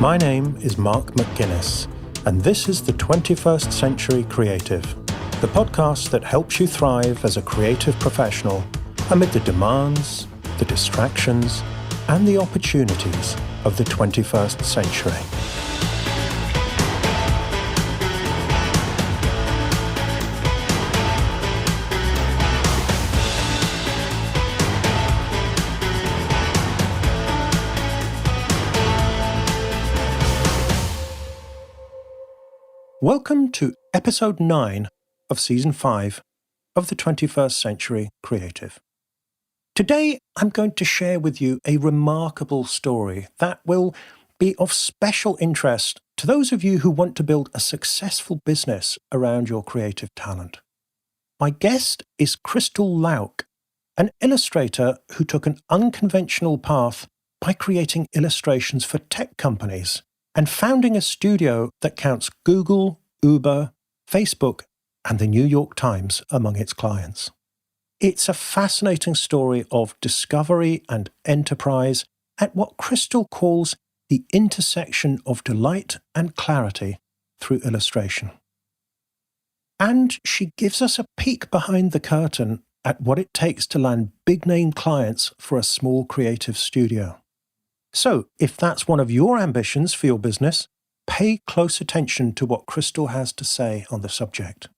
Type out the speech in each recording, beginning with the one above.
My name is Mark McGuinness, and this is the 21st Century Creative, the podcast that helps you thrive as a creative professional amid the demands, the distractions, and the opportunities of the 21st century. Welcome to episode 9 of season 5 of the 21st Century Creative. Today, I'm going to share with you a remarkable story that will be of special interest to those of you who want to build a successful business around your creative talent. My guest is Crystal Lauk, an illustrator who took an unconventional path by creating illustrations for tech companies and founding a studio that counts Google, Uber, Facebook, and the New York Times among its clients. It's a fascinating story of discovery and enterprise at what Crystal calls the intersection of delight and clarity through illustration. And she gives us a peek behind the curtain at what it takes to land big-name clients for a small creative studio. So, if that's one of your ambitions for your business, pay close attention to what Crystal has to say on the subject.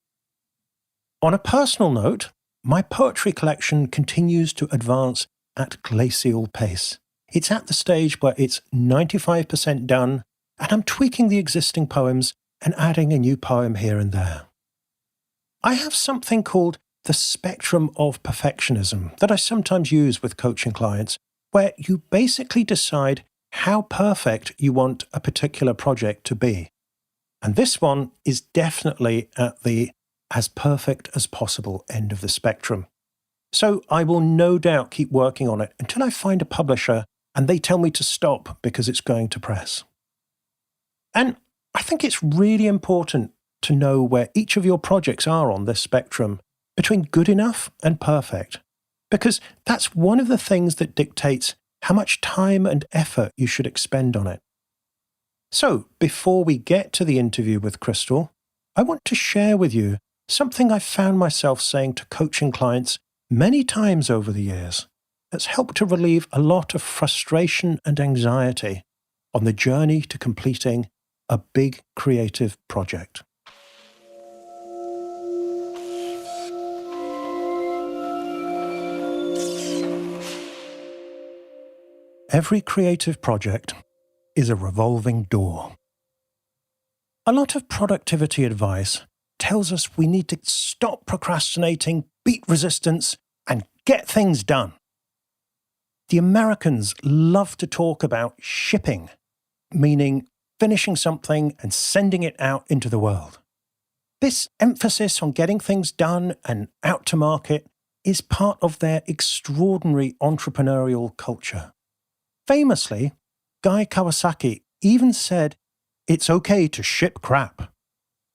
On a personal note, my poetry collection continues to advance at glacial pace. It's at the stage where it's 95% done, and I'm tweaking the existing poems and adding a new poem here and there. I have something called the spectrum of perfectionism that I sometimes use with coaching clients, where you basically decide how perfect you want a particular project to be. And this one is definitely at the as perfect as possible end of the spectrum. So I will no doubt keep working on it until I find a publisher and they tell me to stop because it's going to press. And I think it's really important to know where each of your projects are on this spectrum between good enough and perfect, because that's one of the things that dictates how much time and effort you should expend on it. So, before we get to the interview with Crystal, I want to share with you something I've found myself saying to coaching clients many times over the years that's helped to relieve a lot of frustration and anxiety on the journey to completing a big creative project. Every creative project is a revolving door. A lot of productivity advice tells us we need to stop procrastinating, beat resistance, and get things done. The Americans love to talk about shipping, meaning finishing something and sending it out into the world. This emphasis on getting things done and out to market is part of their extraordinary entrepreneurial culture. Famously, Guy Kawasaki even said, "It's okay to ship crap,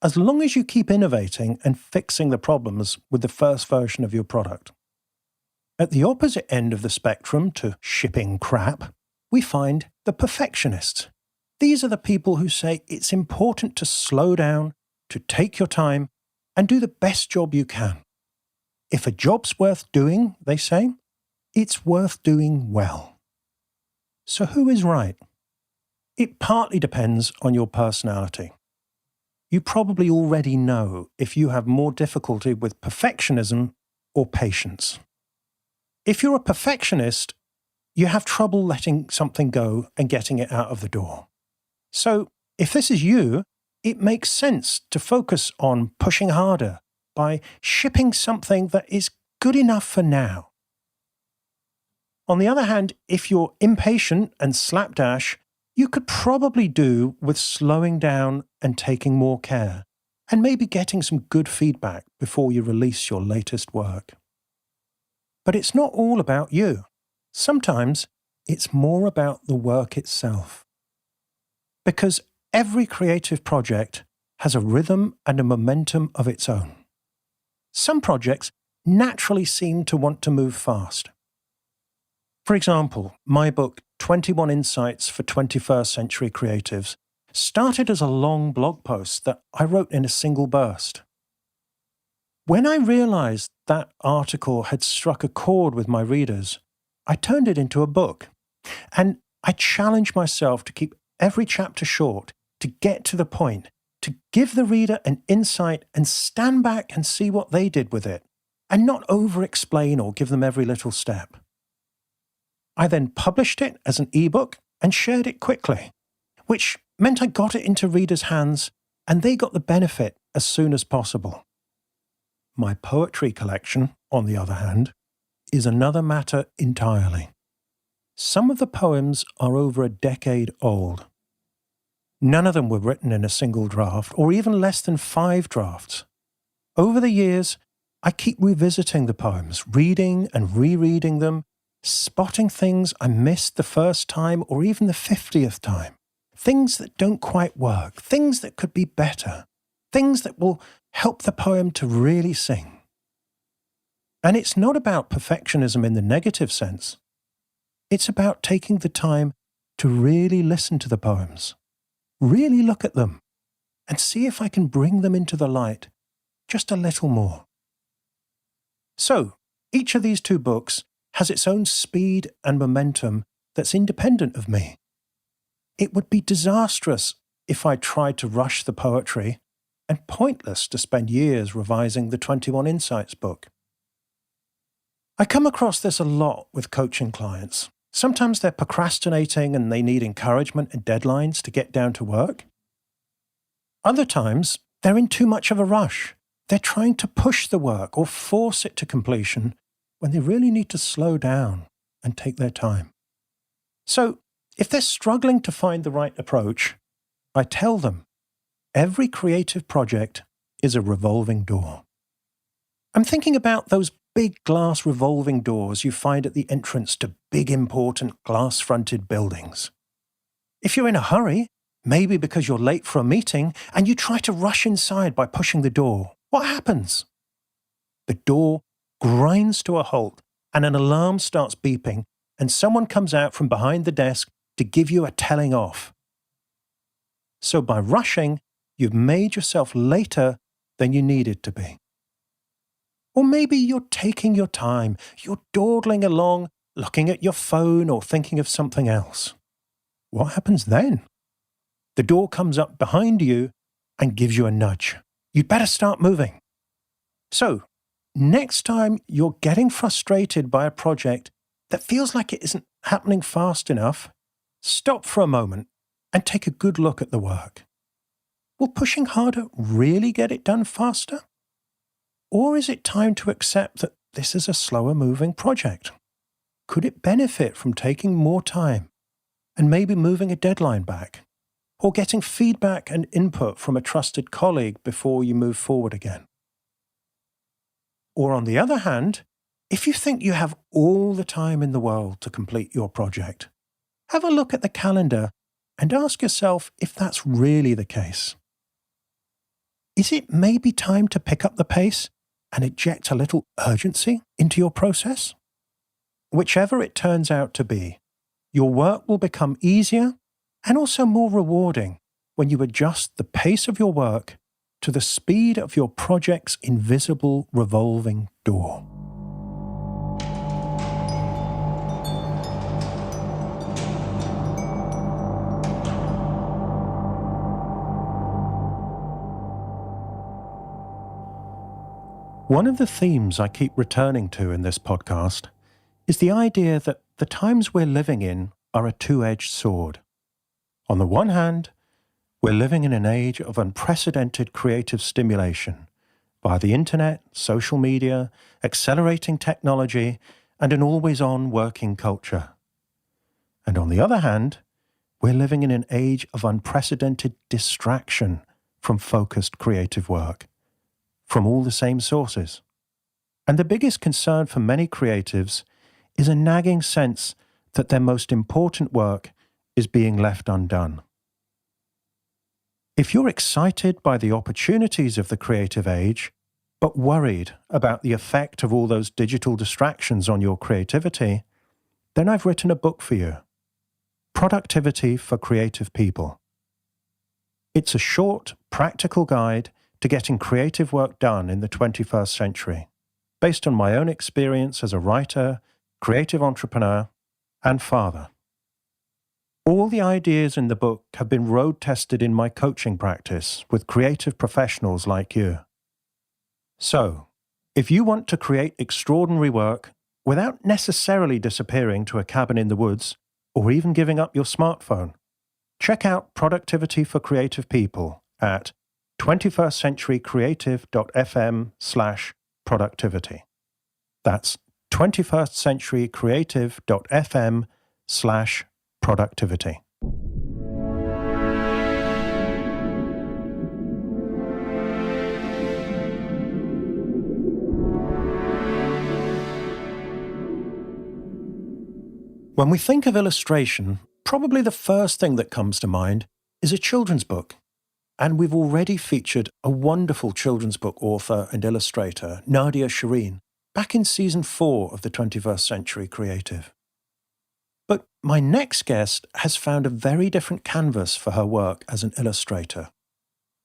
as long as you keep innovating and fixing the problems with the first version of your product." At the opposite end of the spectrum to shipping crap, we find the perfectionists. These are the people who say it's important to slow down, to take your time, and do the best job you can. If a job's worth doing, they say, it's worth doing well. So who is right? It partly depends on your personality. You probably already know if you have more difficulty with perfectionism or patience. If you're a perfectionist, you have trouble letting something go and getting it out of the door. So if this is you, it makes sense to focus on pushing harder by shipping something that is good enough for now. On the other hand, if you're impatient and slapdash, you could probably do with slowing down and taking more care, and maybe getting some good feedback before you release your latest work. But it's not all about you. Sometimes it's more about the work itself. Because every creative project has a rhythm and a momentum of its own. Some projects naturally seem to want to move fast. For example, my book, 21 Insights for 21st Century Creatives started as a long blog post that I wrote in a single burst. When I realized that article had struck a chord with my readers, I turned it into a book. And I challenged myself to keep every chapter short, to get to the point, to give the reader an insight and stand back and see what they did with it, and not over-explain or give them every little step. I then published it as an ebook and shared it quickly, which meant I got it into readers' hands and they got the benefit as soon as possible. My poetry collection, on the other hand, is another matter entirely. Some of the poems are over a decade old. None of them were written in a single draft, or even less than 5 drafts. Over the years, I keep revisiting the poems, reading and rereading them, spotting things I missed the first time or even the 50th time. Things that don't quite work, things that could be better, things that will help the poem to really sing. And it's not about perfectionism in the negative sense. It's about taking the time to really listen to the poems, really look at them, and see if I can bring them into the light just a little more. So, each of these 2 books has its own speed and momentum that's independent of me. It would be disastrous if I tried to rush the poetry, and pointless to spend years revising the 21 Insights book. I come across this a lot with coaching clients. Sometimes they're procrastinating and they need encouragement and deadlines to get down to work. Other times, they're in too much of a rush. They're trying to push the work or force it to completion when they really need to slow down and take their time. So, if they're struggling to find the right approach, I tell them, every creative project is a revolving door. I'm thinking about those big glass revolving doors you find at the entrance to big important glass-fronted buildings. If you're in a hurry, maybe because you're late for a meeting, and you try to rush inside by pushing the door, what happens? The door grinds to a halt and an alarm starts beeping and someone comes out from behind the desk to give you a telling off. So by rushing, you've made yourself later than you needed to be. Or maybe you're taking your time, you're dawdling along, looking at your phone or thinking of something else. What happens then? The door comes up behind you and gives you a nudge. You'd better start moving. So, next time you're getting frustrated by a project that feels like it isn't happening fast enough, stop for a moment and take a good look at the work. Will pushing harder really get it done faster? Or is it time to accept that this is a slower moving project? Could it benefit from taking more time and maybe moving a deadline back? Or getting feedback and input from a trusted colleague before you move forward again? Or on the other hand, if you think you have all the time in the world to complete your project, have a look at the calendar and ask yourself if that's really the case. Is it maybe time to pick up the pace and inject a little urgency into your process? Whichever it turns out to be, your work will become easier and also more rewarding when you adjust the pace of your work to the speed of your project's invisible revolving door. One of the themes I keep returning to in this podcast is the idea that the times we're living in are a two-edged sword. On the one hand, we're living in an age of unprecedented creative stimulation via the internet, social media, accelerating technology, and an always-on working culture. And on the other hand, we're living in an age of unprecedented distraction from focused creative work, from all the same sources. And the biggest concern for many creatives is a nagging sense that their most important work is being left undone. If you're excited by the opportunities of the creative age, but worried about the effect of all those digital distractions on your creativity, then I've written a book for you. Productivity for Creative People. It's a short, practical guide to getting creative work done in the 21st century, based on my own experience as a writer, creative entrepreneur, and father. All the ideas in the book have been road-tested in my coaching practice with creative professionals like you. So, if you want to create extraordinary work without necessarily disappearing to a cabin in the woods or even giving up your smartphone, check out Productivity for Creative People at 21stcenturycreative.fm/productivity. That's 21stcenturycreative.fm/productivity. When we think of illustration, probably the first thing that comes to mind is a children's book. And we've already featured a wonderful children's book author and illustrator, Nadia Shireen, back in Season 4 of the 21st Century Creative. But my next guest has found a very different canvas for her work as an illustrator.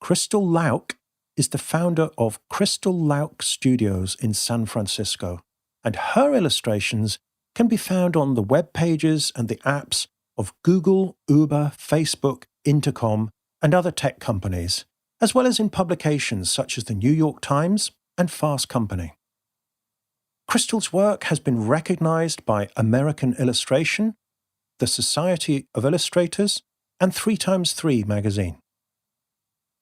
Crystal Lauk is the founder of Crystal Lauk Studios in San Francisco, and her illustrations can be found on the web pages and the apps of Google, Uber, Facebook, Intercom, and other tech companies, as well as in publications such as the New York Times and Fast Company. Crystal's work has been recognized by American Illustration, the Society of Illustrators, and 3x3 magazine.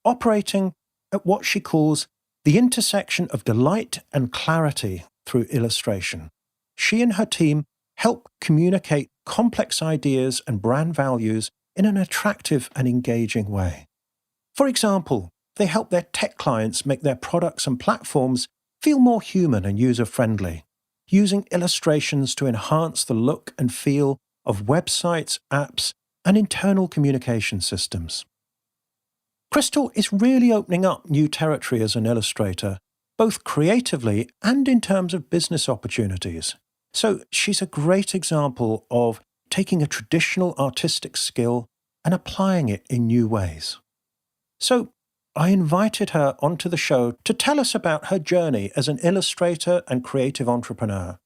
Operating at what she calls the intersection of delight and clarity through illustration, she and her team help communicate complex ideas and brand values in an attractive and engaging way. For example, they help their tech clients make their products and platforms feel more human and user-friendly, using illustrations to enhance the look and feel of websites, apps, and internal communication systems. Crystal is really opening up new territory as an illustrator, both creatively and in terms of business opportunities. So she's a great example of taking a traditional artistic skill and applying it in new ways. So I invited her onto the show to tell us about her journey as an illustrator and creative entrepreneur,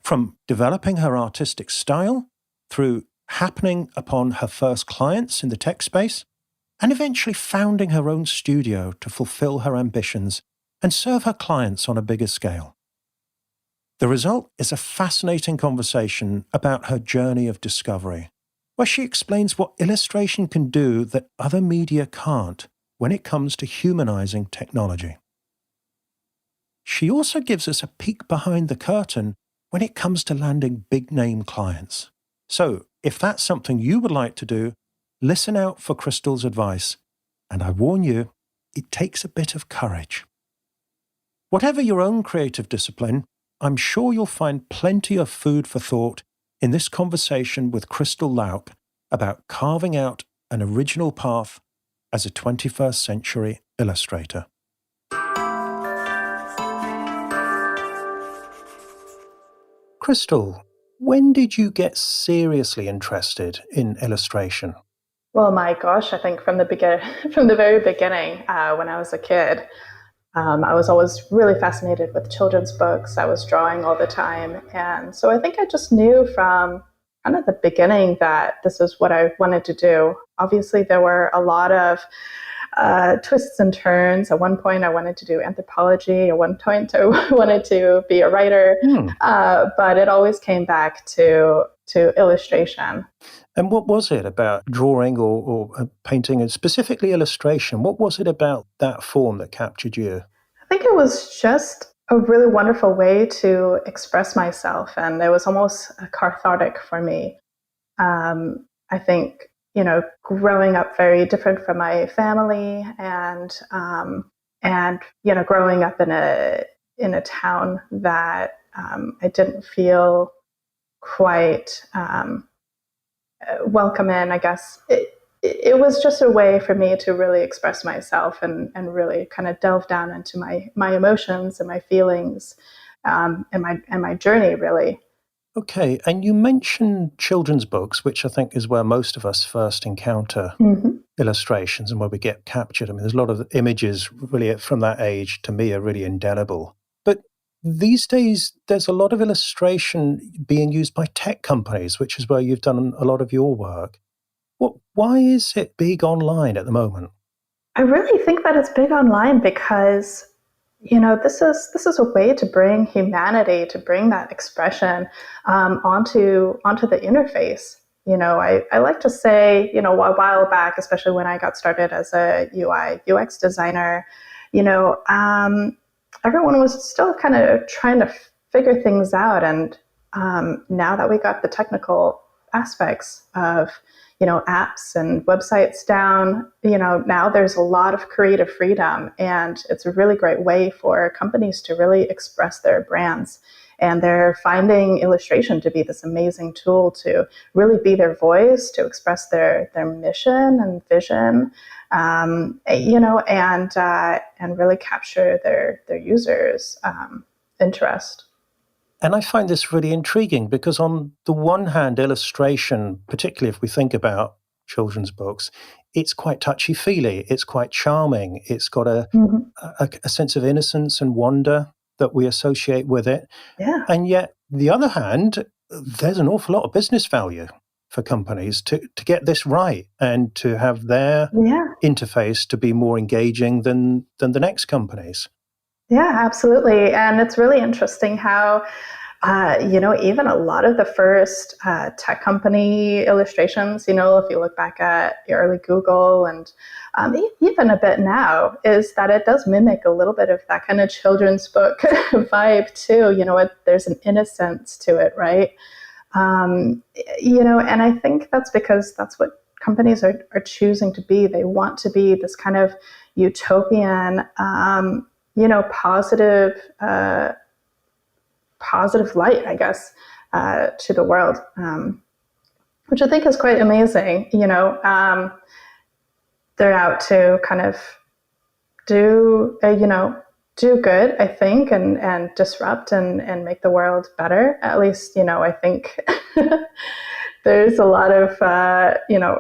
from developing her artistic style through happening upon her first clients in the tech space, and eventually founding her own studio to fulfill her ambitions and serve her clients on a bigger scale. The result is a fascinating conversation about her journey of discovery, where she explains what illustration can do that other media can't when it comes to humanizing technology. She also gives us a peek behind the curtain when it comes to landing big-name clients. So, if that's something you would like to do, listen out for Crystal's advice, and I warn you, it takes a bit of courage. Whatever your own creative discipline, I'm sure you'll find plenty of food for thought in this conversation with Crystal Lauk about carving out an original path as a 21st century illustrator. Crystal, when did you get seriously interested in illustration? Well, my gosh, I think from the very beginning, when I was a kid, I was always really fascinated with children's books. I was drawing all the time. And so I think I just knew from kind of the beginning that this is what I wanted to do. Obviously, there were a lot of twists and turns. At one point, I wanted to do anthropology. At one point, I wanted to be a writer. But it always came back to illustration. And what was it about drawing or painting, and specifically illustration? What was it about that form that captured you? I think it was just a really wonderful way to express myself, and it was almost cathartic for me. I think, growing up very different from my family, and growing up in a town that I didn't feel quite welcome in, I guess. It was just a way for me to really express myself and really kind of delve down into my emotions and my feelings and my journey, really. Okay, and you mentioned children's books, which I think is where most of us first encounter Hmm. illustrations and where we get captured. I mean, there's a lot of images really from that age to me are really indelible. But these days, there's a lot of illustration being used by tech companies, which is where you've done a lot of your work. Why is it big online at the moment? I really think that it's big online because this is a way to bring humanity, to bring that expression onto the interface. I like to say, a while back, especially when I got started as a UI UX designer, you know, um, everyone was still kind of trying to figure things out, and now that we got the technical aspects of apps and websites down, now there's a lot of creative freedom, and it's a really great way for companies to really express their brands. And they're finding illustration to be this amazing tool to really be their voice, to express their mission and vision, and really capture their users' interest. And I find this really intriguing because, on the one hand, illustration, particularly if we think about children's books, it's quite touchy feely, it's quite charming, it's got Mhm. a sense of innocence and wonder that we associate with it. Yeah, And yet, the other hand, there's an awful lot of business value for companies to get this right and to have their yeah. interface to be more engaging than the next companies. Yeah, absolutely. And it's really interesting how, even a lot of the first tech company illustrations, if you look back at the early Google and even a bit now, is that it does mimic a little bit of that kind of children's book vibe too. There's an innocence to it, right? And I think that's because that's what companies are choosing to be. They want to be this kind of utopian, positive, positive light, I guess, to the world, which I think is quite amazing. They're out to kind of do, do good, I think, and disrupt and make the world better. At least, I think there's a lot of,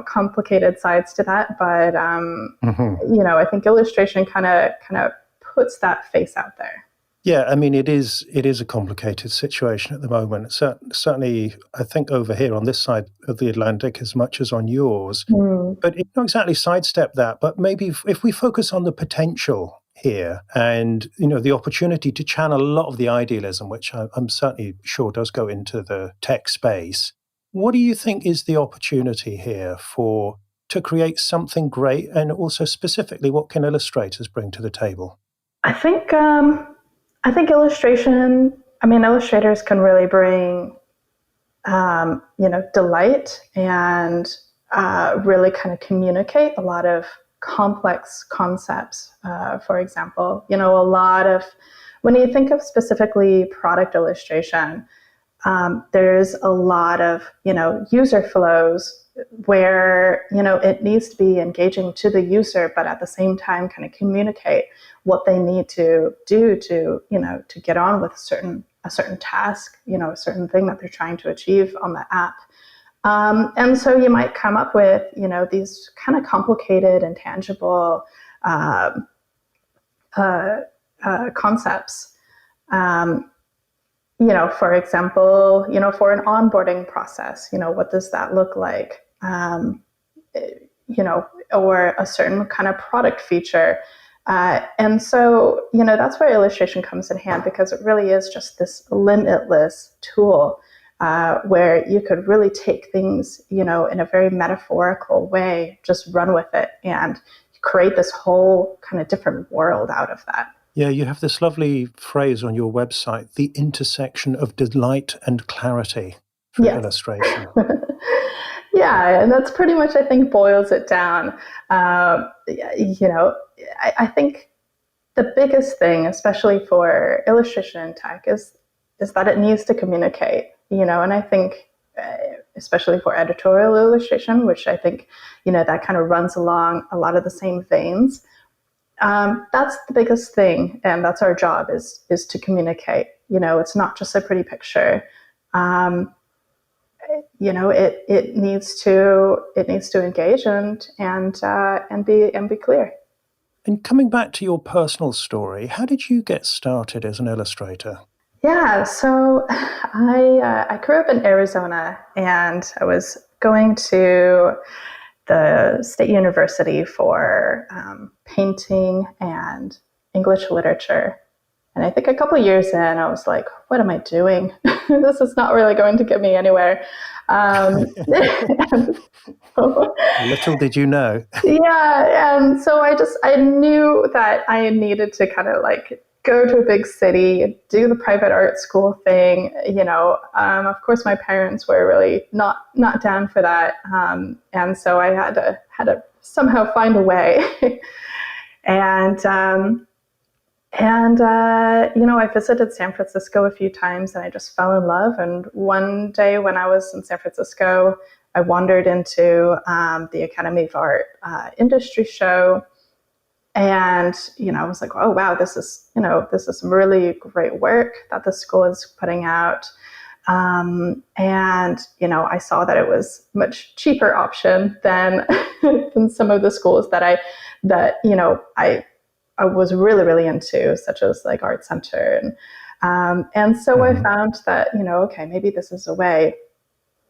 complicated sides to that, but Mhm. I think illustration kind of puts that face out there. Yeah, I mean, it is a complicated situation at the moment. Certainly, I think over here on this side of the Atlantic, as much as on yours. Mm. But it not exactly sidestep that. But maybe if we focus on the potential here, and the opportunity to channel a lot of the idealism, which I'm certainly sure does go into the tech space. What do you think is the opportunity here for to create something great, and also specifically, what can illustrators bring to the table? I think illustration. I mean, illustrators can really bring delight and really kind of communicate a lot of complex concepts. For example, a lot of when you think of specifically product illustration, there's a lot of user flows where it needs to be engaging to the user, but at the same time kind of communicate what they need to do to get on with a certain task, a certain thing that they're trying to achieve on the app. And so you might come up with these kind of complicated and tangible um, concepts. Um, for example, for an onboarding process, what does that look like? Or a certain kind of product feature. And so, that's where illustration comes in hand, because it really is just this limitless tool where you could really take things, in a very metaphorical way, just run with it and create this whole kind of different world out of that. Yeah, you have this lovely phrase on your website, the intersection of delight and clarity for Yes. illustration. Yeah, and that's pretty much, I think, boils it down. I think the biggest thing, especially for illustration and tech, is that it needs to communicate. And I think, especially for editorial illustration, which I think, that kind of runs along a lot of the same veins. That's the biggest thing, and that's our job is to communicate. It's not just a pretty picture. um, it needs to engage and be clear. And coming back to your personal story, how did you get started as an illustrator? Yeah, so I grew up in Arizona, and I was going to the State University for painting and English literature. And I think a couple of years in, I was like, what am I doing? This is not really going to get me anywhere. Little did you know. Yeah, and so I knew that I needed to kind of like go to a big city, do the private art school thing. Of course, my parents were really not down for that, and so I had to somehow find a way. and I visited San Francisco a few times, and I just fell in love. And one day when I was in San Francisco, I wandered into the Academy of Art industry show, and I was like, oh wow, this is some really great work that the school is putting out. And I saw that it was a much cheaper option than than some of the schools I was really, really into, such as like Art Center. And so I found that, okay, maybe this is a way.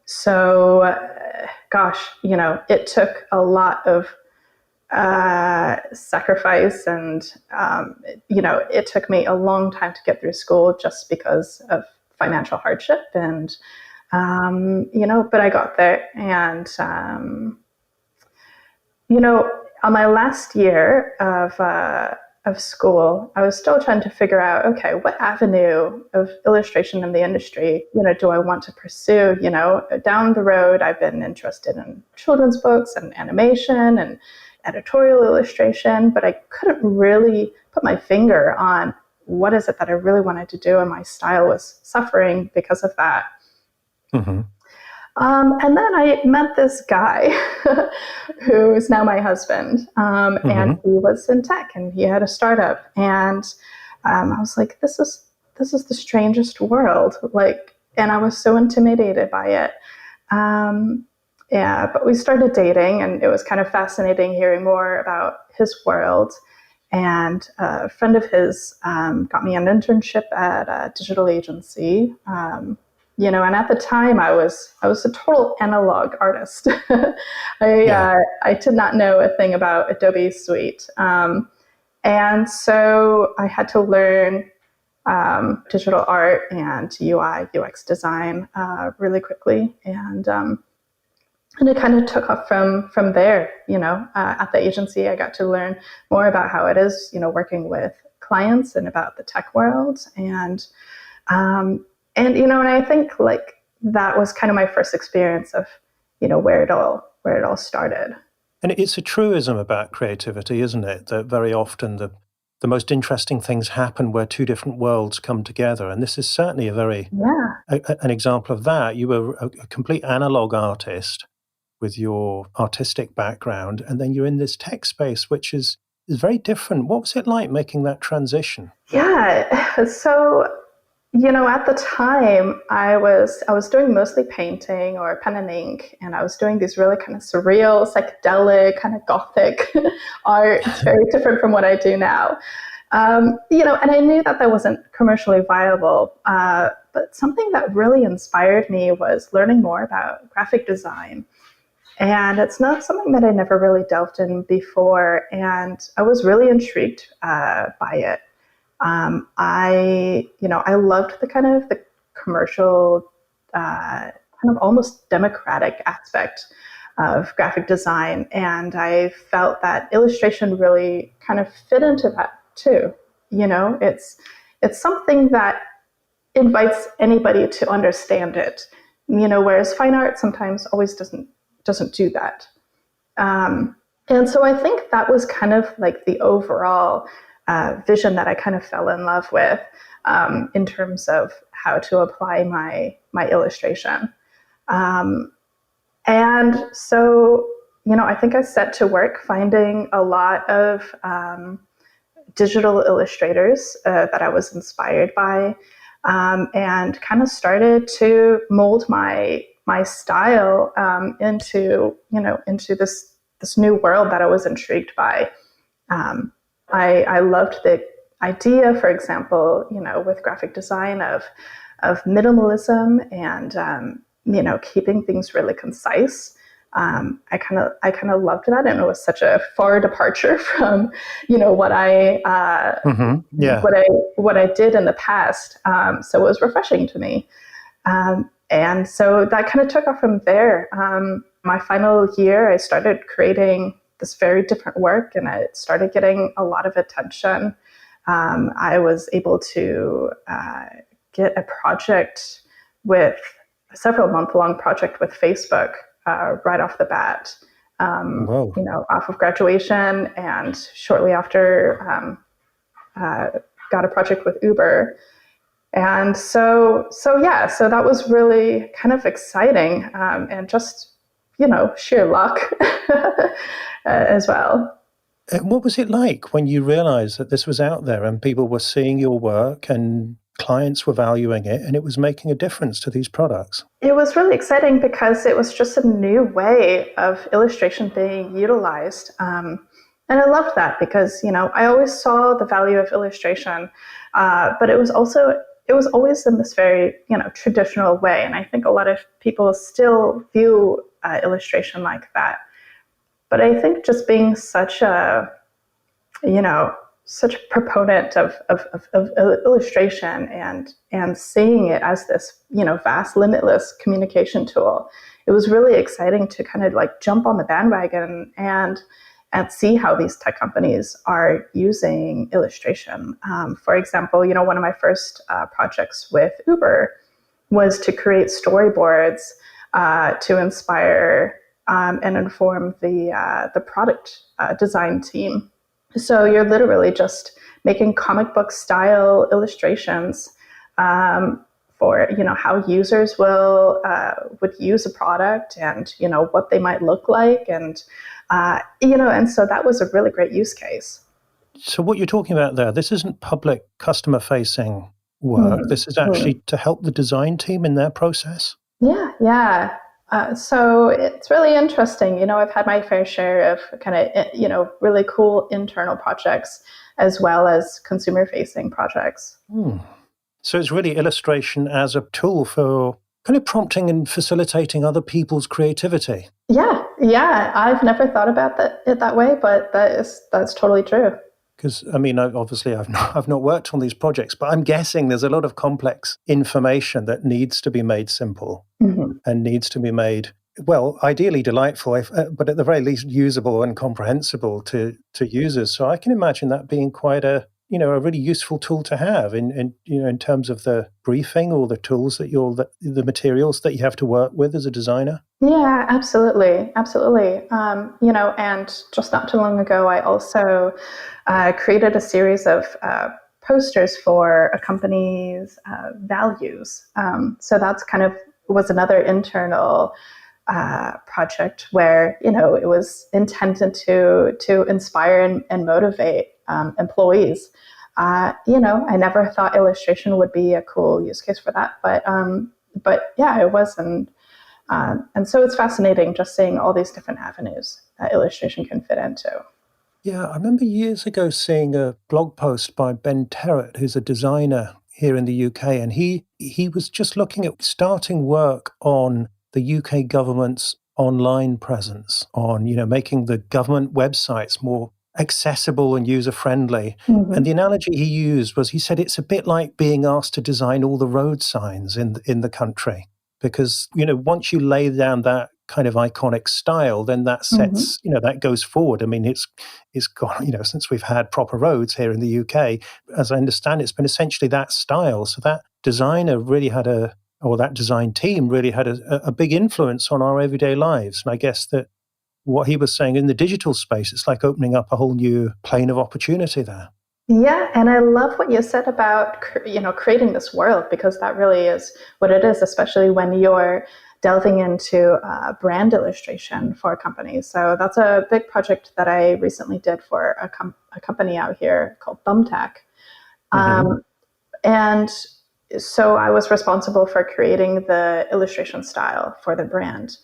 So, it took a lot of sacrifice, and, it took me a long time to get through school just because of financial hardship. And, but I got there. And, on my last year of school, I was still trying to figure out, okay, what avenue of illustration in the industry, do I want to pursue? Down the road, I've been interested in children's books and animation and editorial illustration, but I couldn't really put my finger on what is it that I really wanted to do, and my style was suffering because of that. Mm-hmm. And then I met this guy who is now my husband, and he was in tech, and he had a startup. And I was like, this is the strangest world. And I was so intimidated by it. Yeah, but we started dating, and it was kind of fascinating hearing more about his world. And a friend of his got me an internship at a digital agency. And at the time I was a total analog artist. I did not know a thing about Adobe Suite. And so I had to learn digital art and UI, UX design really quickly. And it kind of took off from there. At the agency, I got to learn more about how it is, working with clients and about the tech world. And and I think like that was kind of my first experience of, where it all started. And it's a truism about creativity, isn't it? That very often the most interesting things happen where two different worlds come together. And this is certainly an example of that. You were a complete analog artist with your artistic background, and then you're in this tech space, which is very different. What was it like making that transition? Yeah. So, at the time I was doing mostly painting or pen and ink, and I was doing these really kind of surreal, psychedelic, kind of gothic art. It's very different from what I do now. And I knew that wasn't commercially viable. But something that really inspired me was learning more about graphic design. And it's not something that I never really delved in before. And I was really intrigued by it. I loved the commercial, kind of almost democratic aspect of graphic design. And I felt that illustration really kind of fit into that too. It's something that invites anybody to understand it, whereas fine art sometimes always doesn't do that. And so I think that was kind of like the overall vision that I kind of fell in love with, in terms of how to apply my illustration. And so, I think I set to work finding a lot of digital illustrators that I was inspired by. and kind of started to mold my style into this new world that I was intrigued by. I loved the idea, for example, with graphic design of minimalism and keeping things really concise. I kind of loved that, and it was such a far departure from what Yeah. what I did in the past. So it was refreshing to me, and so that kind of took off from there. My final year, I started creating this very different work, and it started getting a lot of attention. I was able to get a project with a several month-long project with Facebook right off the bat. Whoa. Off of graduation, and shortly after, got a project with Uber. And so that was really kind of exciting, and just sheer luck as well. What was it like when you realized that this was out there and people were seeing your work and clients were valuing it and it was making a difference to these products? It was really exciting because it was just a new way of illustration being utilized. And I loved that because, I always saw the value of illustration, but it was always in this very, traditional way. And I think a lot of people still view illustration like that. But I think just being such a proponent of illustration and seeing it as this, vast, limitless communication tool, it was really exciting to kind of like jump on the bandwagon and see how these tech companies are using illustration. For example, one of my first projects with Uber was to create storyboards to inspire and inform the product design team. So you're literally just making comic book style illustrations for how users would use a product and what they might look like, and and so that was a really great use case. So what you're talking about there, this isn't public customer facing work. Mm-hmm. This is actually to help the design team in their process. Yeah. So it's really interesting. I've had my fair share of kind of, really cool internal projects as well as consumer-facing projects. So it's really illustration as a tool for kind of prompting and facilitating other people's creativity. Yeah. I've never thought about it that way, but that's totally true. Because, I've not worked on these projects, but I'm guessing there's a lot of complex information that needs to be made simple and needs to be made, well, ideally delightful, but at the very least usable and comprehensible to users. So I can imagine that being quite a really useful tool to have in terms of the briefing or the tools the materials that you have to work with as a designer. Yeah, absolutely. And just not too long ago, I also created a series of posters for a company's values. So that's kind of was another internal project where it was intended to inspire and motivate employees. I never thought illustration would be a cool use case for that, but yeah, it was, and so it's fascinating just seeing all these different avenues that illustration can fit into. Yeah, I remember years ago seeing a blog post by Ben Terrett, who's a designer here in the UK, and he was just looking at starting work on the UK government's online presence, on making the government websites more accessible and user-friendly. And the analogy he used was, he said it's a bit like being asked to design all the road signs in the country, because once you lay down that kind of iconic style, then that sets that goes forward. I mean, it's gone since we've had proper roads here in the UK, as I understand it's been essentially that style. So that designer really had that design team really had a big influence on our everyday lives. And I guess that what he was saying in the digital space, it's like opening up a whole new plane of opportunity there. Yeah, and I love what you said about creating this world, because that really is what it is, especially when you're delving into brand illustration for a company. So that's a big project that I recently did for a company out here called Thumbtack. And so I was responsible for creating the illustration style for the brand.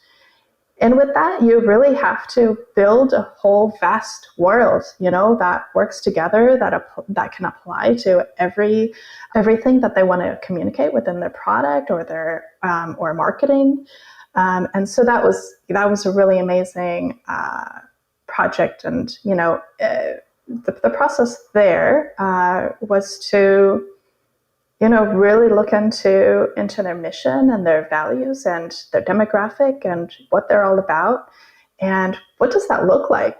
And with that, you really have to build a whole vast world, that works together, that can apply to everything that they want to communicate within their product or their or marketing. And so that was a really amazing project. And the process there was to really look into their mission and their values and their demographic and what they're all about. And what does that look like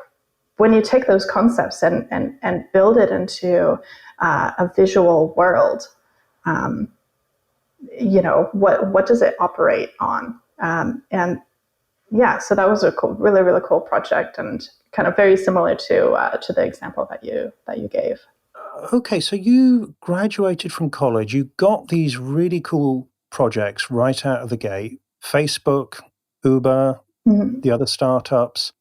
when you take those concepts and build it into a visual world? What does it operate on? And yeah, so that was a really, really cool project, and kind of very similar to the example that you gave. Okay, so you graduated from college. You got these really cool projects right out of the gate. Facebook, Uber, Mhm. the other startups.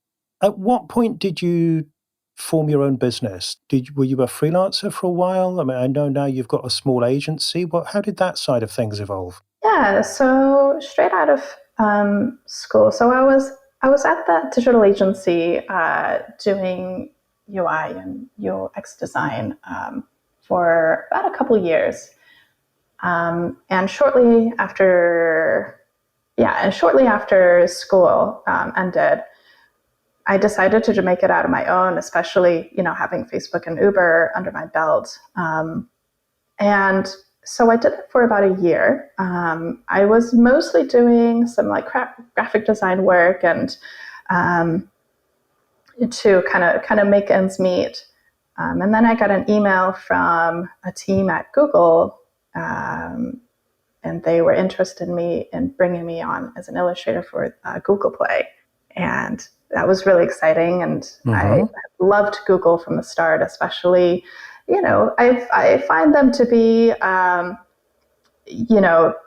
At what point did you form your own business? Were you a freelancer for a while? I mean, I know now you've got a small agency. How did that side of things evolve? Yeah, so straight out of school, so I was at that digital agency doing UI and UX design for about a couple of years, and shortly after school ended, I decided to make it out on my own, especially having Facebook and Uber under my belt. And so I did it for about a year. I was mostly doing some like graphic design work and to kind of make ends meet. And then I got an email from a team at Google, and they were interested in bringing me on as an illustrator for Google Play. And that was really exciting. And I loved Google from the start, especially, I find them to be,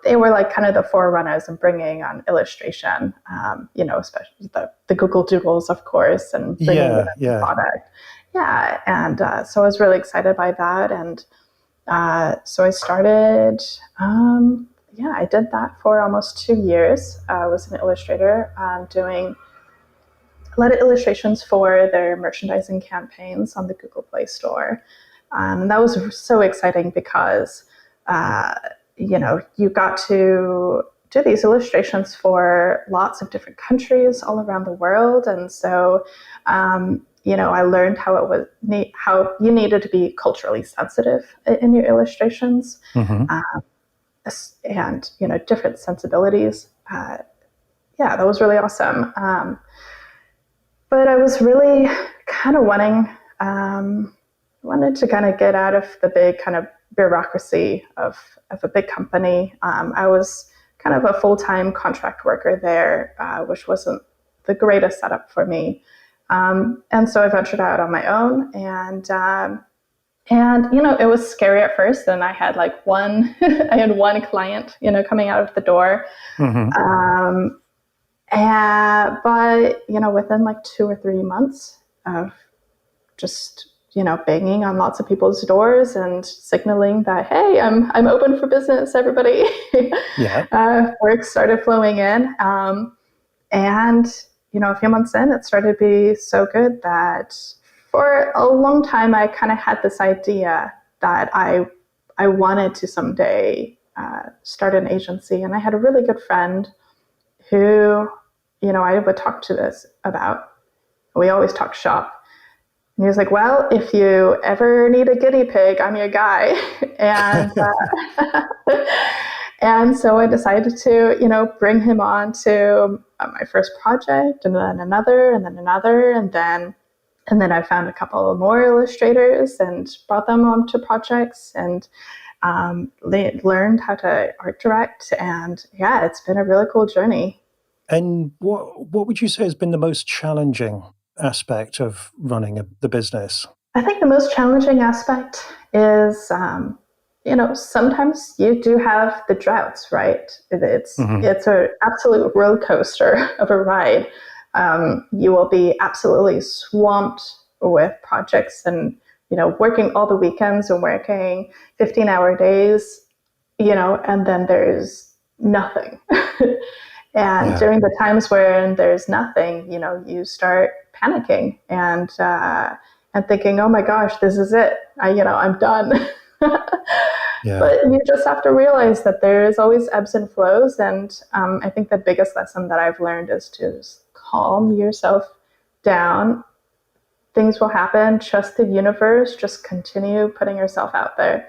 they were like kind of the forerunners in bringing on illustration, especially the Google Doodles, of course, and bringing it as a product. Yeah. And so I was really excited by that. And so I started, I did that for almost 2 years. I was an illustrator doing a lot of illustrations for their merchandising campaigns on the Google Play Store. That was so exciting because, you got to do these illustrations for lots of different countries all around the world. And so, I learned how you needed to be culturally sensitive in your illustrations, and, different sensibilities. That was really awesome. But I was really kind of wanted to kind of get out of the big kind of bureaucracy of a big company. I was kind of a full-time contract worker there, which wasn't the greatest setup for me. And so I ventured out on my own, and it was scary at first. And I had like I had one client, coming out of the door. But within like 2 or 3 months of just banging on lots of people's doors and signaling that, hey, I'm open for business, everybody. Work started flowing in, and a few months in, it started to be so good that for a long time I kind of had this idea that I wanted to someday start an agency. And I had a really good friend who I would talk to this about. We always talk shop. And he was like, well, if you ever need a guinea pig, I'm your guy. And and so I decided to, bring him on to my first project, and then another, and then another. And then I found a couple more illustrators and brought them on to projects, and learned how to art direct. And yeah, it's been a really cool journey. And what would you say has been the most challenging aspect of running the business? I think the most challenging aspect is, sometimes you do have the droughts, right? It's an absolute roller coaster of a ride. You will be absolutely swamped with projects and, working all the weekends and working 15-hour days. and then there's nothing. And Yeah. during the times where there's nothing, you start panicking and thinking, oh my gosh, this is it. I'm done. Yeah. But you just have to realize that there is always ebbs and flows. And I think the biggest lesson that I've learned is to just calm yourself down. Things will happen. Trust the universe. Just continue putting yourself out there,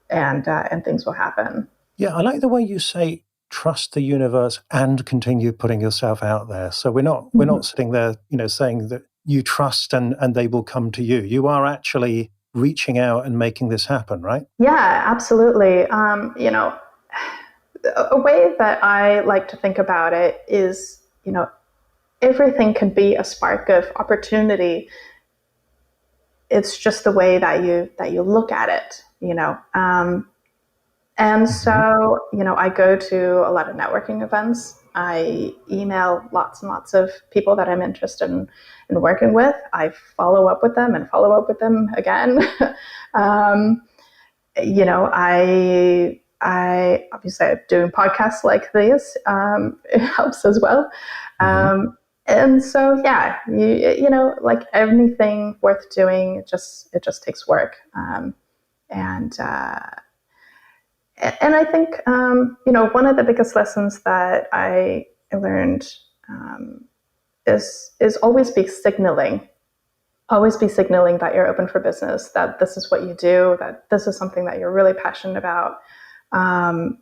and things will happen. Yeah, I like the way you say trust the universe and continue putting yourself out there. So we're not Mhm. sitting there, saying that you trust and they will come to you. You are actually reaching out and making this happen, right? Yeah, absolutely. A way that I like to think about it is, everything can be a spark of opportunity. It's just the way that you look at it. And Hmm. so, I go to a lot of networking events. I email lots and lots of people that I'm interested in working with. I follow up with them and follow up with them again. um, I obviously doing podcasts like this. It helps as well. Hmm. And so, yeah, like anything worth doing, it just takes work. And and I think one of the biggest lessons that I learned is always be signaling that you're open for business, that this is what you do, that this is something that you're really passionate about. And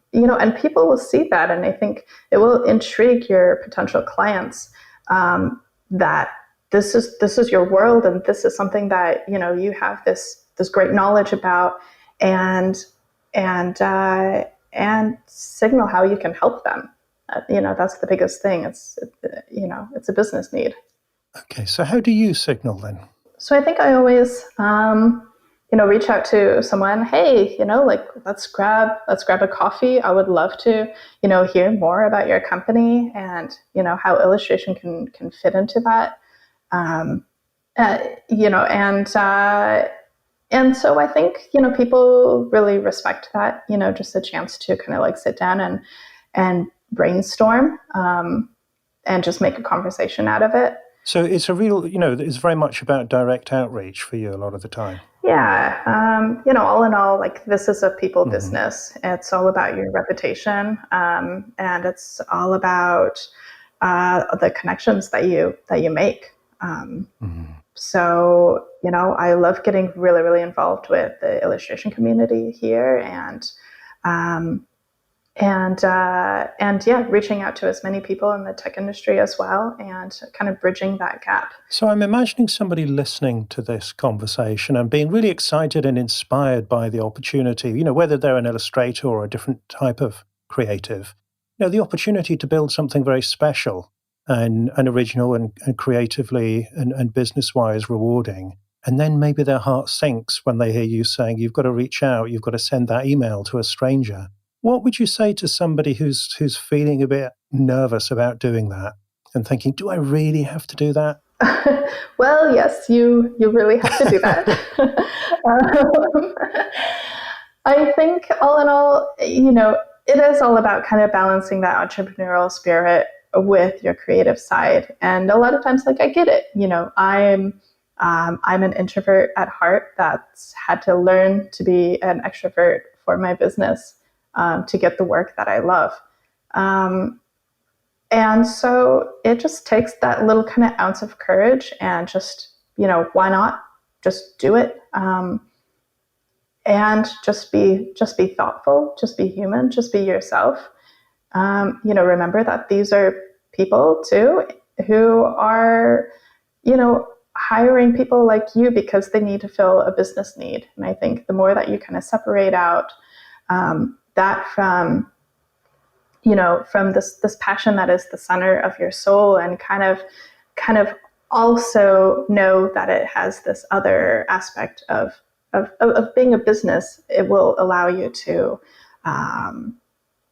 people will see that, and I think it will intrigue your potential clients, that this is your world, and this is something that you have this great knowledge about, and and signal how you can help them. That's the biggest thing. It's a business need. Okay, so how do you signal then? So I think I always, reach out to someone. Hey, like let's grab a coffee. I would love to, hear more about your company and how illustration can fit into that. Um, uh, you know, and uh, and so I think people really respect that. Just a chance to kind of like sit down and brainstorm, and just make a conversation out of it. So it's a real, it's very much about direct outreach for you a lot of the time. Yeah, all in all, like this is a people Hmm. business. It's all about your reputation, and it's all about the connections that you make. Um, Hmm. so I love getting really, really involved with the illustration community here, um, and yeah, reaching out to as many people in the tech industry as well, and kind of bridging that gap. So I'm imagining somebody listening to this conversation and being really excited and inspired by the opportunity, whether they're an illustrator or a different type of creative, the opportunity to build something very special and original and creatively and business wise rewarding. And then maybe their heart sinks when they hear you saying, you've got to reach out, you've got to send that email to a stranger. What would you say to somebody who's feeling a bit nervous about doing that and thinking, do I really have to do that? Well, yes, you really have to do that. um, I think all in all, it is all about kind of balancing that entrepreneurial spirit with your creative side. And a lot of times, like I get it. I'm an introvert at heart that's had to learn to be an extrovert for my business, to get the work that I love. Um, and so it just takes that little kind of ounce of courage and just, why not just do it? And just be thoughtful, just be human, just be yourself. Remember that these are people too who are, hiring people like you because they need to fill a business need. And I think the more that you kind of separate out that from this passion that is the center of your soul, and kind of also know that it has this other aspect of being a business. Um,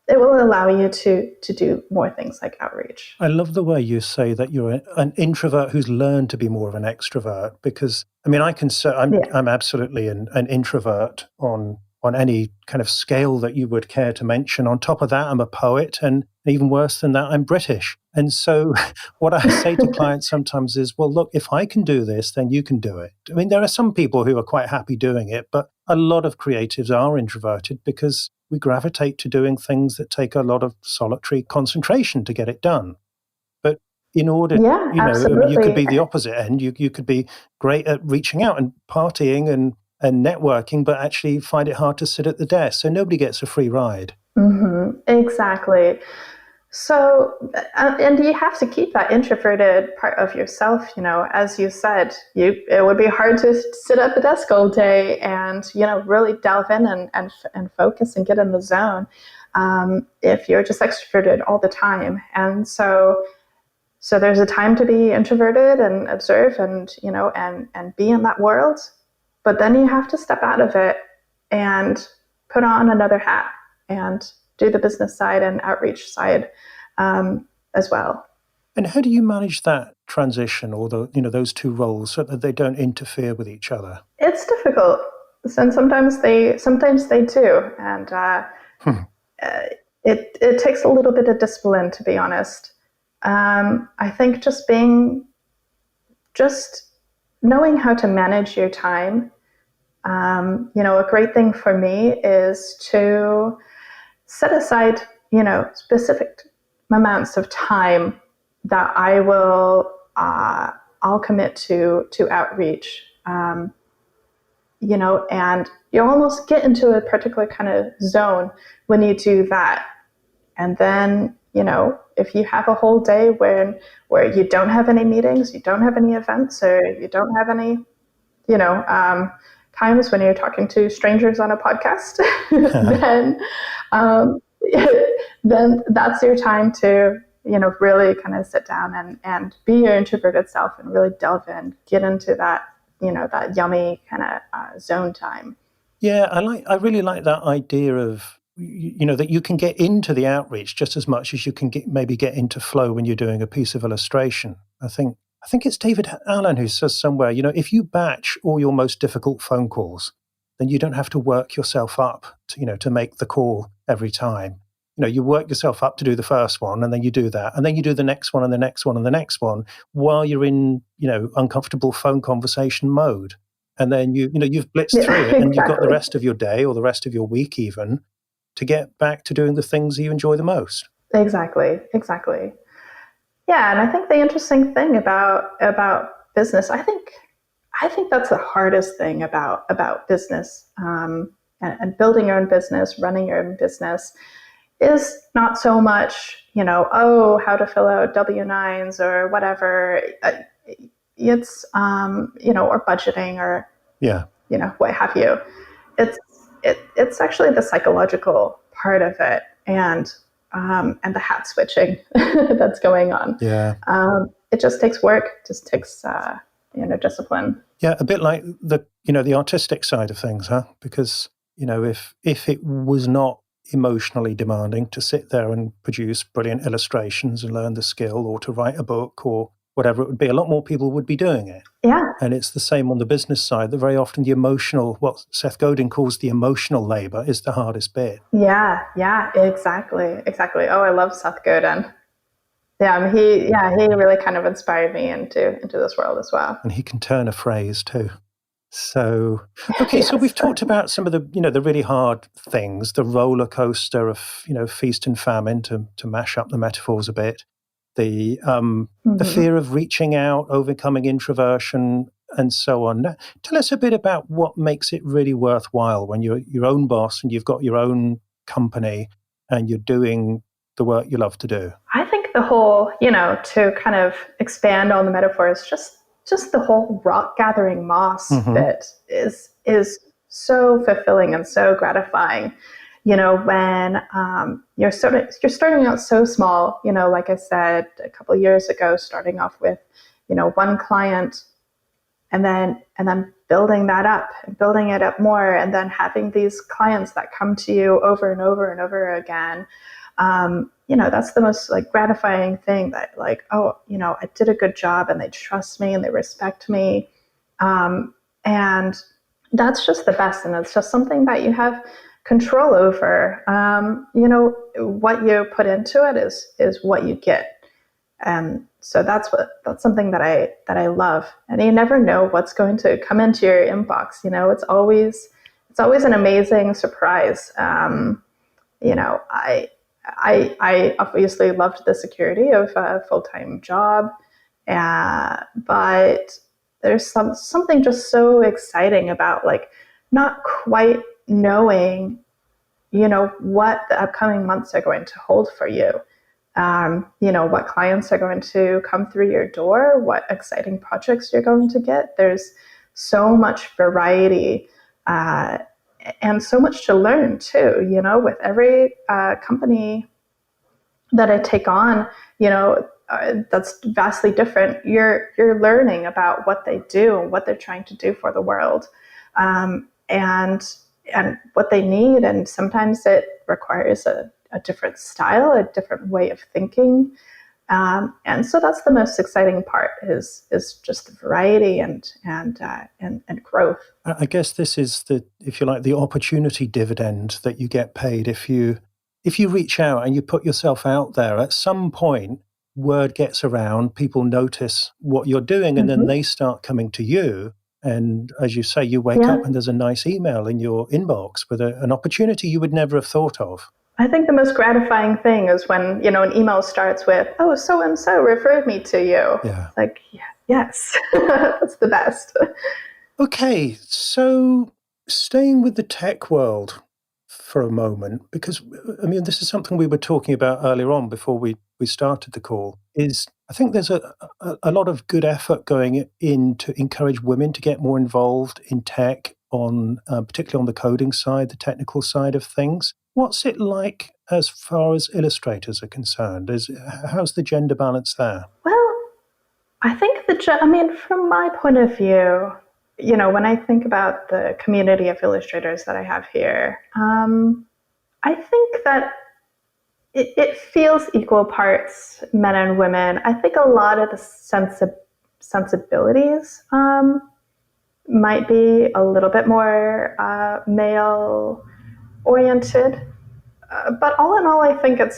it will allow you to do more things like outreach. I love the way you say that you're an introvert who's learned to be more of an extrovert because I mean I can say I'm Yeah. I'm absolutely an introvert on on any kind of scale that you would care to mention. On top of that, I'm a poet, and even worse than that, I'm British. And so what I say to clients sometimes is, well, look, if I can do this, then you can do it. I mean, there are some people who are quite happy doing it, but a lot of creatives are introverted because we gravitate to doing things that take a lot of solitary concentration to get it done. But in order, Yeah, you absolutely. could be the opposite end. You could be great at reaching out and partying and networking, but actually find it hard to sit at the desk. So nobody gets a free ride. Mm-hmm. Exactly. So, and you have to keep that introverted part of yourself. As you said, it would be hard to sit at the desk all day and really delve in and focus and get in the zone if you're just extroverted all the time. And so there's a time to be introverted and observe and and be in that world, but then you have to step out of it and put on another hat and do the business side and outreach side as well. And how do you manage that transition, or those two roles, so that they don't interfere with each other? It's difficult, and sometimes they do, and it takes a little bit of discipline, to be honest. I think just knowing how to manage your time. A great thing for me is to set aside, specific amounts of time that I'll commit to outreach. And you almost get into a particular kind of zone when you do that. And then, if you have a whole day where you don't have any meetings, you don't have any events, or you don't have any, times when you're talking to strangers on a podcast, then that's your time to, really kind of sit down and be your introverted self and really delve in, get into that, that yummy kind of zone time. Yeah, I really like that idea of, that you can get into the outreach just as much as you can maybe get into flow when you're doing a piece of illustration. I think it's David Allen who says somewhere, if you batch all your most difficult phone calls, then you don't have to work yourself up to make the call every time. You work yourself up to do the first one, and then you do that, and then you do the next one and the next one and the next one while you're in, uncomfortable phone conversation mode. And then you've blitzed through it, and Exactly. you've got the rest of your day or the rest of your week even to get back to doing the things you enjoy the most. Exactly. Yeah, and I think the interesting thing about business, I think that's the hardest thing about business, and building your own business, running your own business, is not so much, how to fill out W-9s or whatever. It's or budgeting or what have you. It's actually the psychological part of it, and the hat switching that's going on. Yeah. It just takes work. It just takes discipline. Yeah, a bit like the artistic side of things, huh? Because if it was not emotionally demanding to sit there and produce brilliant illustrations and learn the skill, or to write a book or whatever it would be, a lot more people would be doing it. Yeah. And it's the same on the business side, that very often the emotional, what Seth Godin calls the emotional labor, is the hardest bit. Yeah, exactly. Oh, I love Seth Godin. Yeah, he really kind of inspired me into this world as well. And he can turn a phrase too. So, okay, yes. So we've talked about some of the, the really hard things, the roller coaster of, feast and famine, to mash up the metaphors a bit, the fear of reaching out, overcoming introversion, and so on. Now, tell us a bit about what makes it really worthwhile when you're your own boss and you've got your own company and you're doing the work you love to do. I think the whole, to kind of expand on the metaphors, just the whole rock gathering moss bit is so fulfilling and so gratifying. When you're starting out so small, like I said a couple of years ago, starting off with, one client, and then building that up and building it up more, and then having these clients that come to you over and over and over again. That's the most gratifying thing, that I did a good job and they trust me and they respect me. And that's just the best, and it's just something that you have control over. What you put into it is what you get. And so that's something that I love. And you never know what's going to come into your inbox. It's always an amazing surprise. I obviously loved the security of a full-time job, but there's something just so exciting about like not quite knowing, what the upcoming months are going to hold for you. What clients are going to come through your door, what exciting projects you're going to get. There's so much variety and so much to learn too. With every company that I take on, that's vastly different. You're learning about what they do and what they're trying to do for the world, and what they need. And sometimes it requires a different style, a different way of thinking. And so that's the most exciting part is just the variety and growth. I guess this is if you like, the opportunity dividend that you get paid if you reach out and you put yourself out there. At some point, word gets around, people notice what you're doing, and then they start coming to you. And as you say, you wake up and there's a nice email in your inbox with an opportunity you would never have thought of. I think the most gratifying thing is when, an email starts with, "Oh, so-and-so referred me to you." Yeah. Like, yes, that's the best. Okay, so staying with the tech world for a moment, because, this is something we were talking about earlier on before we started the call, is I think there's a lot of good effort going in to encourage women to get more involved in tech, particularly on the coding side, the technical side of things. What's it like as far as illustrators are concerned? How's the gender balance there? Well, I think from my point of view, when I think about the community of illustrators that I have here, I think that it feels equal parts men and women. I think a lot of the sensibilities might be a little bit more male oriented, but all in all, I think it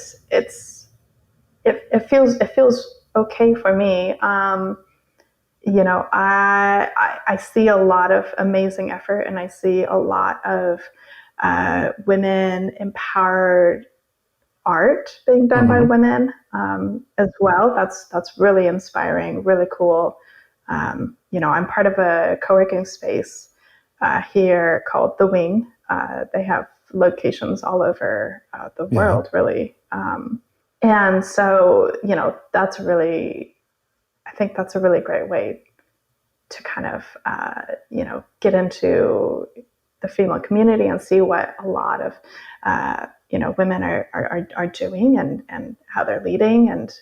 feels okay for me. I see a lot of amazing effort, and I see a lot of women empowered art being done by women as well. That's really inspiring, really cool. I'm part of a co-working space here called The Wing. They have locations all over the world, really. And so, I think that's a really great way to kind of, get into the female community and see what a lot of, women are doing and how they're leading. And,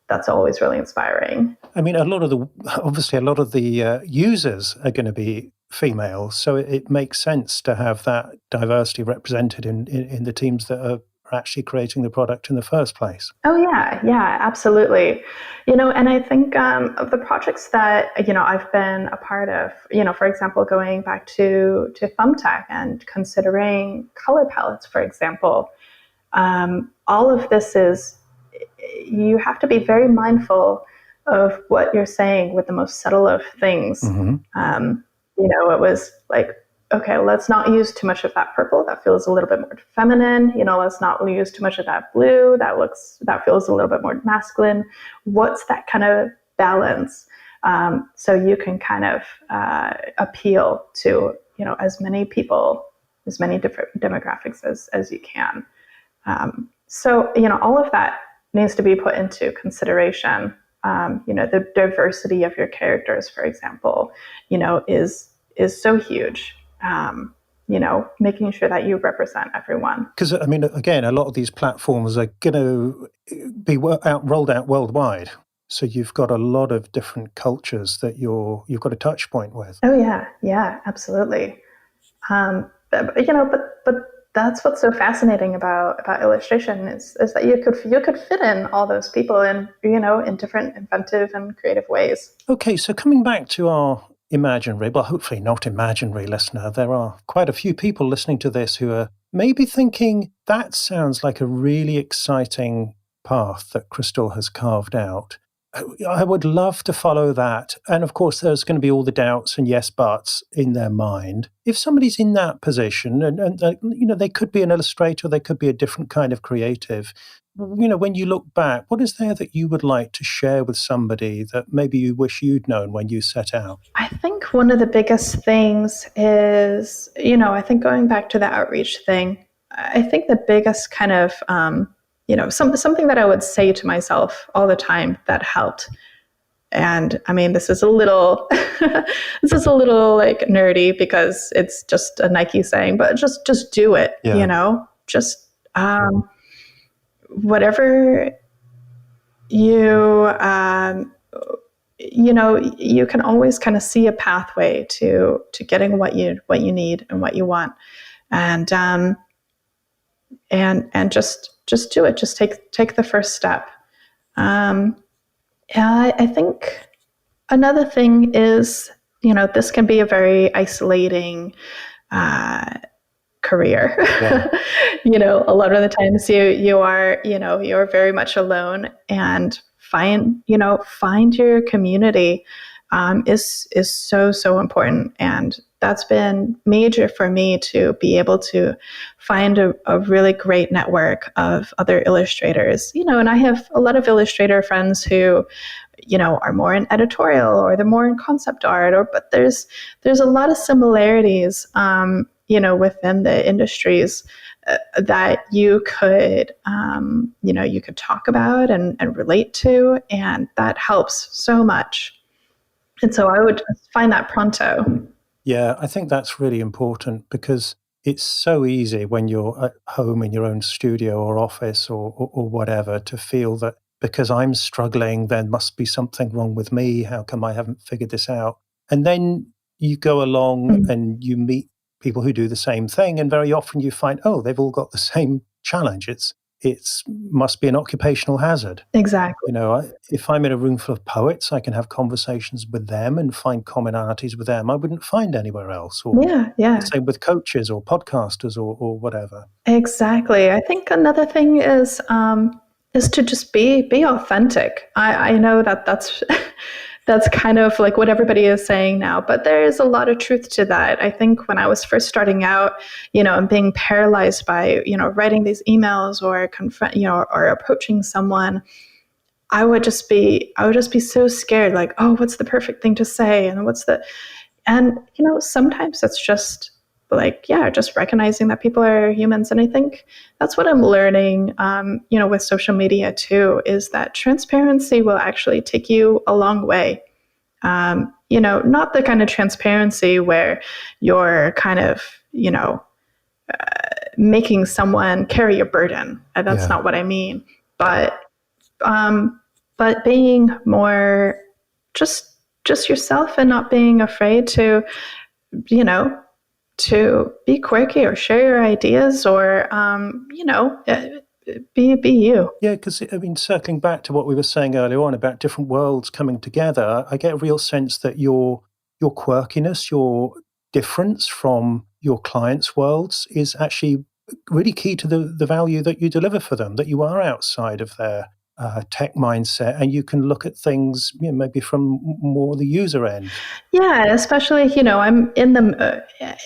that's always really inspiring. Obviously a lot of the users are going to be female, so it makes sense to have that diversity represented in the teams that are actually creating the product in the first place. Oh yeah, absolutely. And I think of the projects that I've been a part of, for example, going back to Thumbtack and considering color palettes, for example, all of this is, you have to be very mindful of what you're saying with the most subtle of things. It was like, okay, let's not use too much of that purple. That feels a little bit more feminine. Let's not use too much of that blue. That feels a little bit more masculine. What's that kind of balance? So you can kind of appeal to, as many people, as many different demographics as you can. So, all of that needs to be put into consideration. The diversity of your characters, for example, is so huge. Making sure that you represent everyone. Because, again, a lot of these platforms are going to be rolled out worldwide. So you've got a lot of different cultures that you've got a touch point with. Oh, yeah, absolutely. But that's what's so fascinating about illustration is that you could fit in all those people in different inventive and creative ways. Okay, so coming back to our imaginary, well, hopefully not imaginary listener, there are quite a few people listening to this who are maybe thinking, that sounds like a really exciting path that Crystal has carved out. I would love to follow that. And of course, there's going to be all the doubts and yes, buts in their mind. If somebody's in that position, and they could be an illustrator, they could be a different kind of creative. When you look back, what is there that you would like to share with somebody that maybe you wish you'd known when you set out? I think one of the biggest things is, I think going back to the outreach thing, I think the biggest kind of something that I would say to myself all the time that helped. And I mean, this is a little like nerdy because it's just a Nike saying, but just do it, just whatever you can always kind of see a pathway to getting what you need and what you want, and just do it. Just take the first step. I think another thing is, this can be a very isolating career. Yeah. A lot of the times you're very much alone, and find your community is so important. And that's been major for me, to be able to find a really great network of other illustrators. And I have a lot of illustrator friends who, are more in editorial, or they're more in concept art, but there's a lot of similarities, within the industries that you could, you could talk about and relate to, and that helps so much. And so I would find that pronto. Yeah, I think that's really important, because it's so easy when you're at home in your own studio or office or whatever to feel that because I'm struggling, there must be something wrong with me. How come I haven't figured this out? And then you go along and you meet people who do the same thing. And very often you find, they've all got the same challenge. It must be an occupational hazard. Exactly. If I'm in a room full of poets, I can have conversations with them and find commonalities with them I wouldn't find anywhere else. Or same with coaches or podcasters or whatever. Exactly. I think another thing is to just be authentic. I know that's that's kind of like what everybody is saying now, but there is a lot of truth to that. I think when I was first starting out, and being paralyzed by, writing these emails or or approaching someone, I would just be so scared, like, oh, what's the perfect thing to say? And sometimes it's just like, just recognizing that people are humans. And I think that's what I'm learning, with social media too, is that transparency will actually take you a long way. Not the kind of transparency where you're kind of, making someone carry a burden. That's not what I mean. But being more just yourself, and not being afraid to, to be quirky or share your ideas, or, be you. Yeah, because, circling back to what we were saying earlier on about different worlds coming together, I get a real sense that your quirkiness, your difference from your clients' worlds is actually really key to the value that you deliver for them, that you are outside of their tech mindset, and you can look at things maybe from more the user end. Yeah, especially I'm in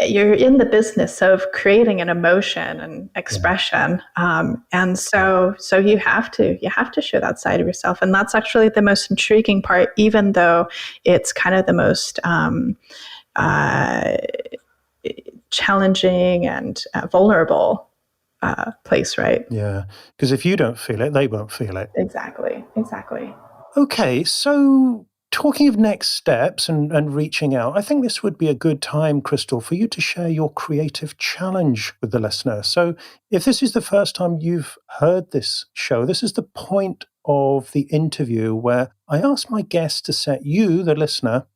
you're in the business of creating an emotion and expression, and so you have to show that side of yourself, and that's actually the most intriguing part, even though it's kind of the most challenging and vulnerable place, right? Yeah, because if you don't feel it, they won't feel it. Exactly. Okay, so talking of next steps and reaching out, I think this would be a good time, Crystal, for you to share your creative challenge with the listener. So if this is the first time you've heard this show, this is the point of the interview where I ask my guests to set you, the listener,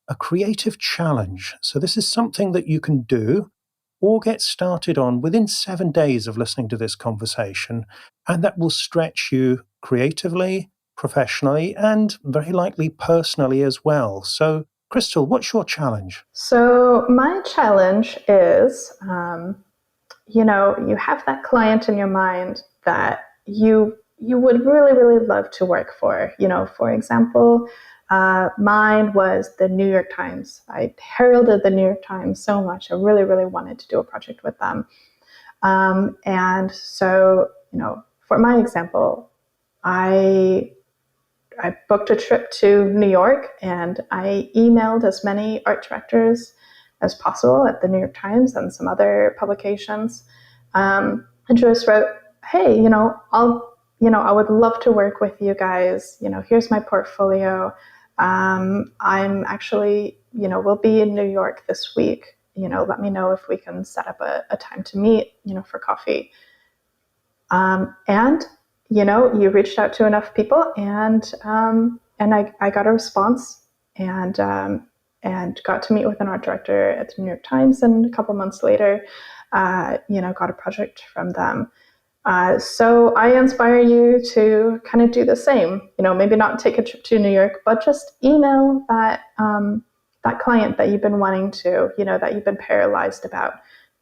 a creative challenge. So this is something that you can do or get started on within 7 days of listening to this conversation, and that will stretch you creatively, professionally, and very likely personally as well. So Crystal, what's your challenge? So my challenge is, you have that client in your mind that you would really, really love to work for. For example, mine was the New York Times. I heralded the New York Times so much. I really, really wanted to do a project with them. And so, for my example, I booked a trip to New York and I emailed as many art directors as possible at the New York Times and some other publications, and just wrote, "Hey, I would love to work with you guys. Here's my portfolio. I'm actually, we'll be in New York this week. Let me know if we can set up a time to meet, for coffee." And you reached out to enough people, and I got a response, and got to meet with an art director at the New York Times, and a couple months later, got a project from them. So I inspire you to kind of do the same. Maybe not take a trip to New York, but just email that client that you've been wanting to, that you've been paralyzed about.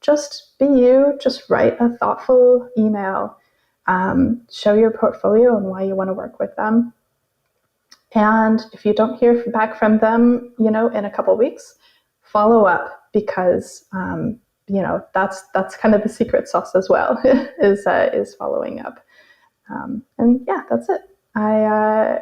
Just be you. Just write a thoughtful email. Show your portfolio and why you want to work with them. And if you don't hear back from them, in a couple of weeks, follow up, because that's kind of the secret sauce as well, is following up. And yeah, that's it. I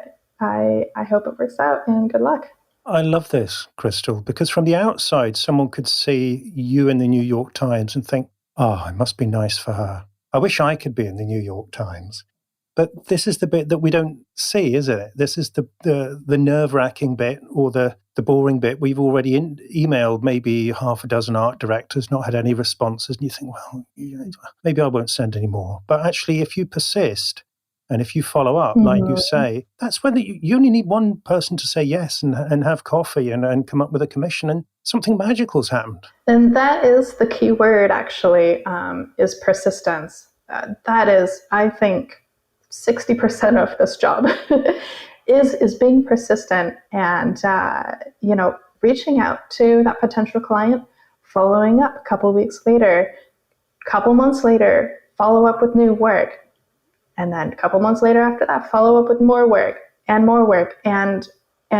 hope it works out, and good luck. I love this, Crystal, because from the outside, someone could see you in the New York Times and think, "Oh, it must be nice for her. I wish I could be in the New York Times." But this is the bit that we don't see, isn't it? This is the nerve-wracking bit, or the boring bit. We've already emailed maybe half a dozen art directors, not had any responses, and you think, well, maybe I won't send any more. But actually, if you persist and if you follow up, like you say, that's when you only need one person to say yes and have coffee and come up with a commission, and something magical's happened. And that is the key word, actually, is persistence. That is, I think, 60% of this job is being persistent and, reaching out to that potential client, following up a couple of weeks later, couple months later, follow up with new work. And then a couple months later after that, follow up with more work, and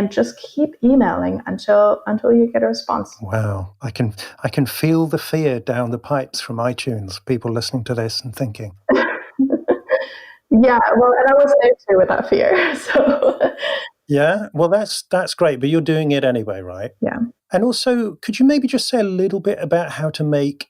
just keep emailing until you get a response. Wow. I can feel the fear down the pipes from iTunes, people listening to this and thinking. Yeah, well, and I was there too with that fear. So yeah, well, that's great, but you're doing it anyway, right? Yeah. And also, could you maybe just say a little bit about how to make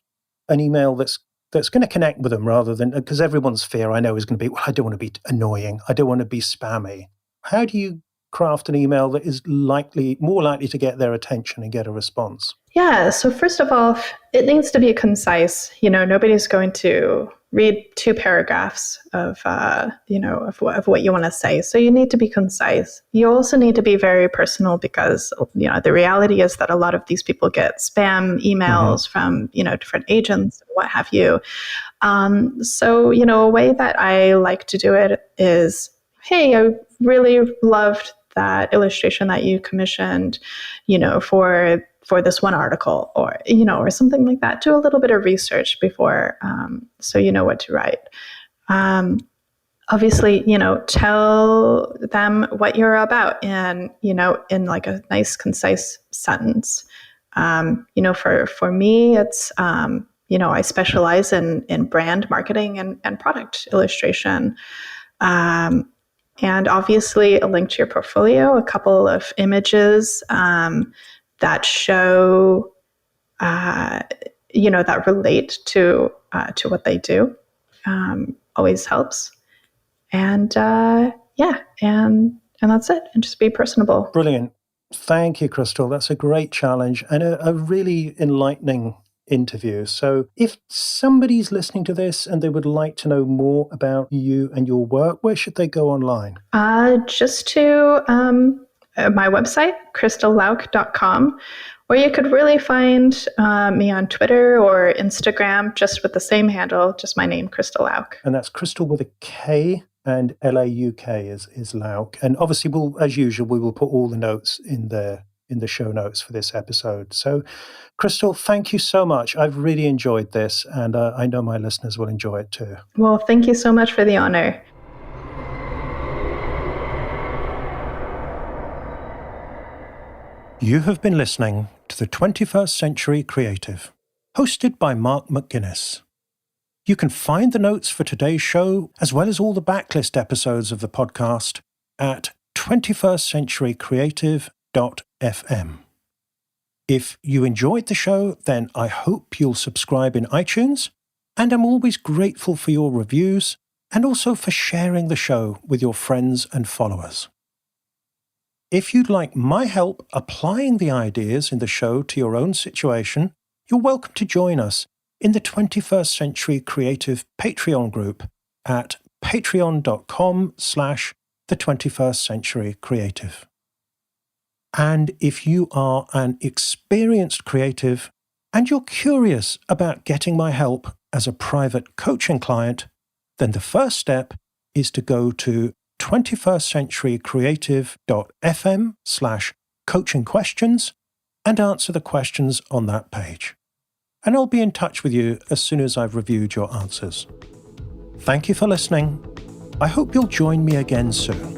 an email that's going to connect with them, rather than, because everyone's fear, I know, is going to be, well, I don't want to be annoying, I don't want to be spammy. How do you craft an email that is more likely to get their attention and get a response? Yeah, so first of all, it needs to be concise. Nobody's going to read 2 paragraphs of what you want to say. So you need to be concise. You also need to be very personal, because the reality is that a lot of these people get spam emails from different agents, what have you. So a way that I like to do it is, "Hey, I really loved that illustration that you commissioned, for this one article," or something like that. Do a little bit of research before, so you know what to write. Obviously, tell them what you're about, and in like a nice, concise sentence. For me, it's I specialize in brand marketing and product illustration. And obviously a link to your portfolio, a couple of images that show, that relate to what they do, always helps. And and that's it. And just be personable. Brilliant. Thank you, Crystal. That's a great challenge and a really enlightening interview. So if somebody's listening to this and they would like to know more about you and your work, where should they go online? Just to my website, crystallauch.com, or you could really find me on Twitter or Instagram, just with the same handle, just my name, Crystal Lauch. And that's Crystal with a K, and Lauk is Lauch. And obviously, as usual, we will put all the notes in the in the show notes for this episode. So, Crystal, thank you so much. I've really enjoyed this, and I know my listeners will enjoy it too. Well, thank you so much for the honor. You have been listening to the 21st Century Creative, hosted by Mark McGuinness. You can find the notes for today's show, as well as all the backlist episodes of the podcast, at 21stcenturycreative.fm. If you enjoyed the show, then I hope you'll subscribe in iTunes, and I'm always grateful for your reviews and also for sharing the show with your friends and followers. If you'd like my help applying the ideas in the show to your own situation, you're welcome to join us in the 21st Century Creative Patreon group at patreon.com/the21st-century-creative. And if you are an experienced creative and you're curious about getting my help as a private coaching client, then the first step is to go to 21stcenturycreative.fm/coaching questions and answer the questions on that page. And I'll be in touch with you as soon as I've reviewed your answers. Thank you for listening. I hope you'll join me again soon.